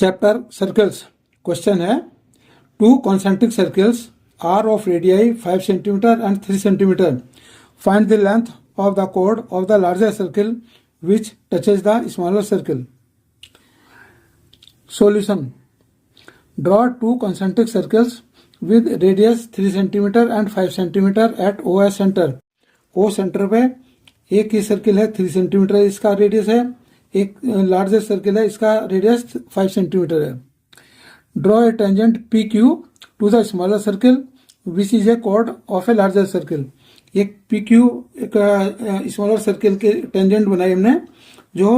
Chapter circles. Question है, two concentric circles are of radii 5 centimetre and 3 centimetre. Find the length of the chord of the larger circle which touches the smaller circle. Solution. Draw two concentric circles with radius 3 centimetre and 5 centimetre at OS center. O centre पे एक ही circle है 3 centimetre इसका radius है, एक larger circle है इसका radius 5 centimetre है. Draw a tangent P Q to the smaller circle which is a chord of a larger circle. एक पी क्यू एक स्मॉलर सर्किल के टेंजेंट बनाई हमने जो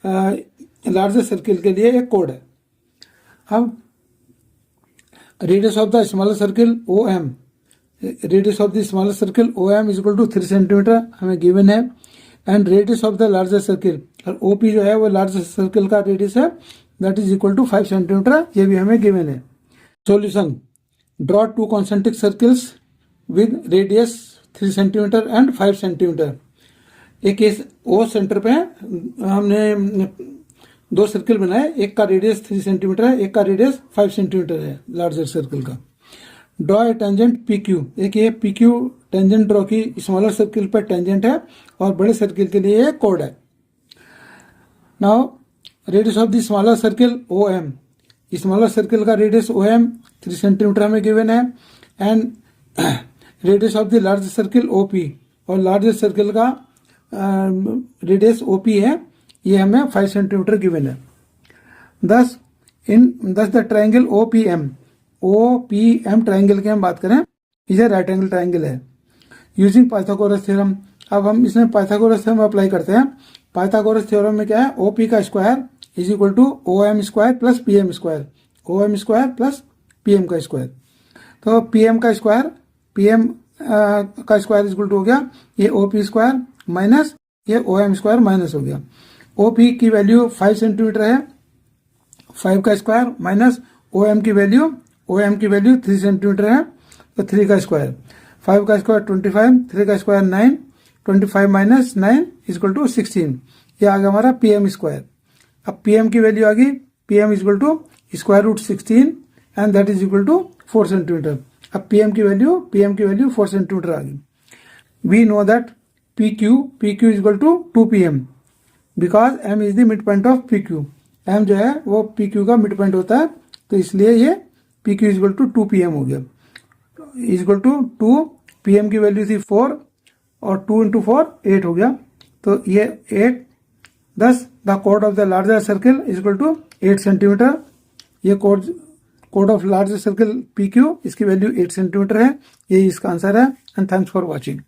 लार्जर सर्किल के लिए एक कोड है. अब radius of the smaller circle O M, radius of the smaller circle O M is equal to 3 centimetre हमें गिवन है. And radius of the larger circle और ओपी जो है वो लार्जर सर्किल का रेडियस है, that is equal to 5 centimetre, ये भी हमें गिवन है. Solution. Draw two concentric circles with radius 3 centimetre and 5 centimetre. एक इस ओ सेंटर पे हमने दो सर्किल बनाए, एक का रेडियस 3 सेंटीमीटर है, एक का रेडियस 5 सेंटीमीटर है लार्जर सर्किल का. Draw a tangent P Q, एक ये पी क्यू टेंजेंट ड्रॉ की स्मॉलर सर्किल पर टेंजेंट है और बड़े सर्किल के लिए ये कोड है. Now radius of the smaller circle O M, smaller circle का रेडियस ओ एम 3 सेंटीमीटर हमें गिवन है. And radius of the large circle O P, और लार्ज सर्किल का रेडियस ओ पी है, ये हमें 5 सेंटीमीटर गिवन है. Thus the triangle O P M, O P M triangle की हम बात करें, इसे राइट एंगल ट्राइंगल है. यूजिंग पाइथागोरस थ्योरम, अब हम इसमें पाइथागोरस थ्योरम अप्लाई करते हैं. पाइथागोरस थ्योरम में क्या है, ओ पी का square is equal to O M square plus P M square, O M square plus P M का स्क्वायर. तो पी एम का स्क्वायर, पी एम का स्क्वायर इज इक्वल टू हो गया ये ओ पी स्क्वायर माइनस ये ओ M square minus हो गया. ओ पी की वैल्यू 5 सेंटीमीटर है, 5 का स्क्वायर माइनस ओ एम की वैल्यू 3 सेंटीमीटर है, तो 3 का स्क्वायर, 5 का स्क्वायर 25, 3 का square 9, 25 minus 9 is equal to 16. ये आ गया हमारा पी एम स्क्वायर. अब पी एम की वैल्यू आ गई, P M is equal to square root 16 and that is equal to 4 centimetre. अब पी एम की वैल्यू 4 सेंटीमीटर आ गई. We know that P Q is equal to 2 P M because M is the mid point of P Q. M जो है वो P Q का mid point होता है, तो इसलिए ये P Q is equal to 2 P M हो गया. Is equal to 2 P M की वैल्यू थी 4 और 2 इंटू 4 8 हो गया, तो ये 8. दस द कोड of the larger circle is equal to 8 centimetre. ये कोड of larger circle P Q, इसकी वैल्यू 8 सेंटीमीटर है. यही इसका आंसर है. And thanks for watching.